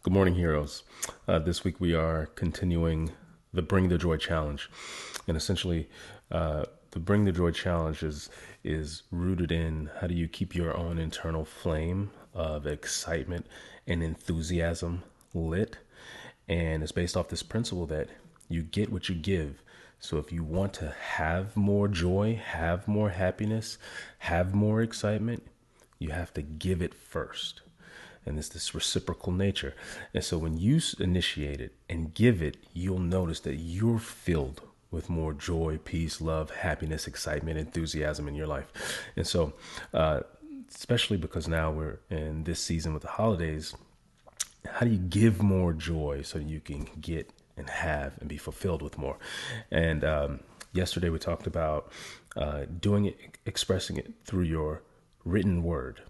Good morning, heroes. This week we are continuing the Bring the Joy Challenge. And essentially, the Bring the Joy Challenge is rooted in how do you keep your own internal flame of excitement and enthusiasm lit. And it's based off this principle that you get what you give. So if you want to have more joy, have more happiness, have more excitement, you have to give it first. And it's this reciprocal nature. And so when you initiate it and give it, you'll notice that you're filled with more joy, peace, love, happiness, excitement, enthusiasm in your life. And so, especially because now we're in this season with the holidays, how do you give more joy so you can get and have and be fulfilled with more? And yesterday we talked about doing it, expressing it through your written word,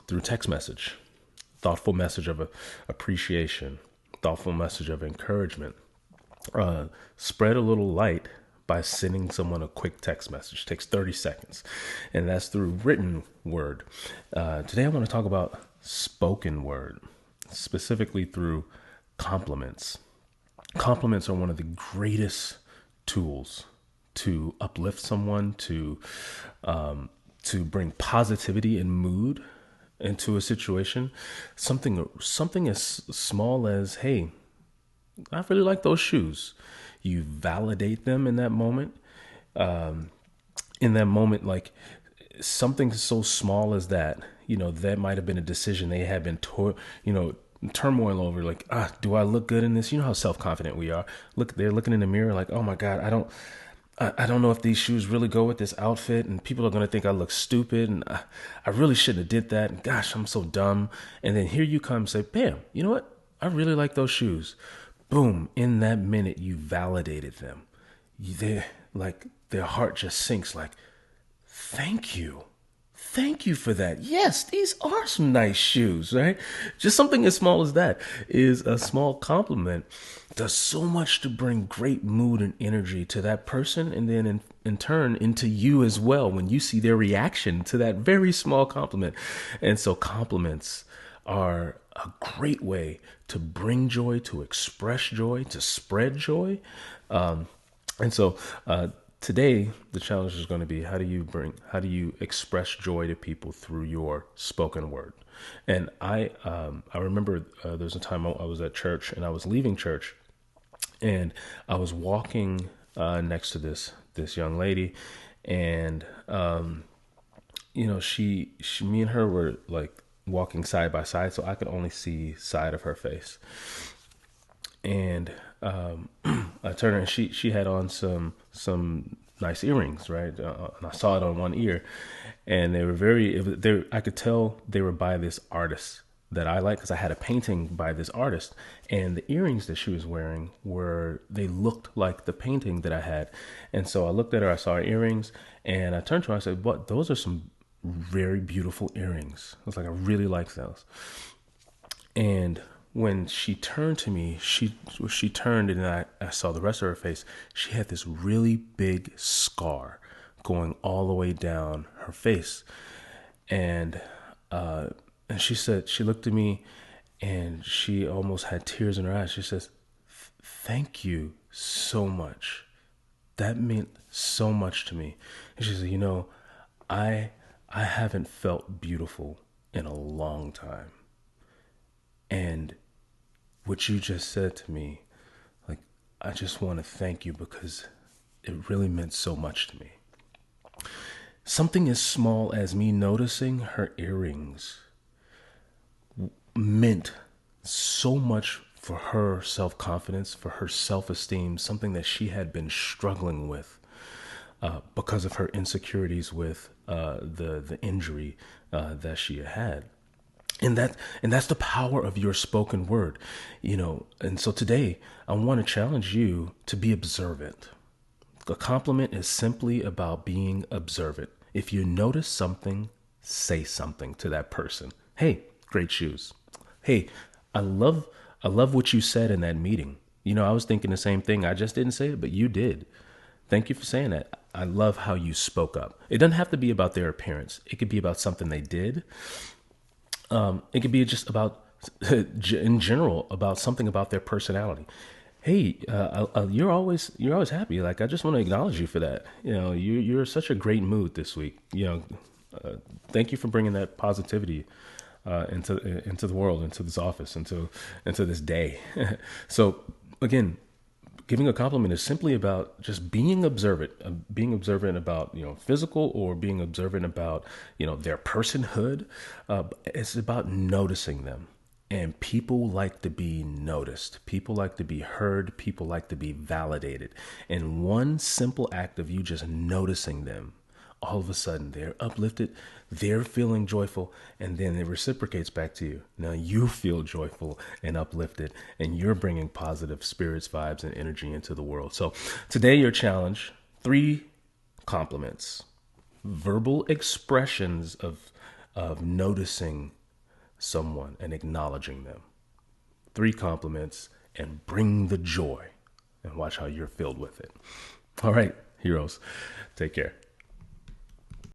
through text message, thoughtful message of appreciation, thoughtful message of encouragement. Spread a little light by sending someone a quick text message. It takes 30 seconds. And that's through written word. Today I want to talk about spoken word, specifically through compliments. Compliments are one of the greatest tools to uplift someone, to bring positivity and mood into a situation. Something as small as, hey, I really like those shoes. You validate them in that moment. Like something so small as that, that might have been a decision they had been, turmoil over. Like, do I look good in this? You know how self-confident we are. They're looking in the mirror like, oh my God, I don't know if these shoes really go with this outfit, and people are going to think I look stupid, and I really shouldn't have did that. And gosh, I'm so dumb. And then here you come and say, bam, you know what? I really like those shoes. Boom. In that minute, you validated them. Their heart just sinks like, thank you. Thank you for that. Yes, these are some nice shoes, right? Just something as small as that is a small compliment. Does so much to bring great mood and energy to that person, and then in turn into you as well when you see their reaction to that very small compliment. And so compliments are a great way to bring joy, to express joy, to spread joy. And so today, the challenge is going to be how do you express joy to people through your spoken word? And I remember there was a time I was at church and I was leaving church, and I was walking next to this young lady, and me and her were like walking side by side, so I could only see side of her face. And I turned her, and she had on some nice earrings, right? And I saw it on one ear, and they were I could tell they were by this artist that I like, because I had a painting by this artist, and the earrings that she was wearing they looked like the painting that I had. And so I looked at her, I saw her earrings, and I turned to her, I said, "What? Those are some very beautiful earrings." I was like, "I really like those." And when she turned to me, she turned, and I saw the rest of her face. She had this really big scar going all the way down her face. And she looked at me, and she almost had tears in her eyes. She says, "Thank you so much. That meant so much to me." And she said, I haven't felt beautiful in a long time. And what you just said to me, like, I just want to thank you because it really meant so much to me. Something as small as me noticing her earrings meant so much for her self-confidence, for her self-esteem, something that she had been struggling with because of her insecurities with the injury that she had. And that's the power of your spoken word, And so today I want to challenge you to be observant. A compliment is simply about being observant. If you notice something, say something to that person. Hey, great shoes. Hey, I love what you said in that meeting. I was thinking the same thing. I just didn't say it, but you did. Thank you for saying that. I love how you spoke up. It doesn't have to be about their appearance. It could be about something they did. It could be just about in general about something about their personality. Hey, you're always happy. Like, I just want to acknowledge you for that. You're such a great mood this week. Thank you for bringing that positivity into the world, into this office, into this day. So again, giving a compliment is simply about just being observant about physical, or being observant about their personhood. It's about noticing them. And people like to be noticed. People like to be heard. People like to be validated. And one simple act of you just noticing them, all of a sudden they're uplifted, they're feeling joyful, and then it reciprocates back to you. Now you feel joyful and uplifted, and you're bringing positive spirits, vibes, and energy into the world. So today, your challenge: 3 compliments, verbal expressions of noticing someone and acknowledging them. 3 compliments, and bring the joy, and watch how you're filled with it. All right, heroes, take care.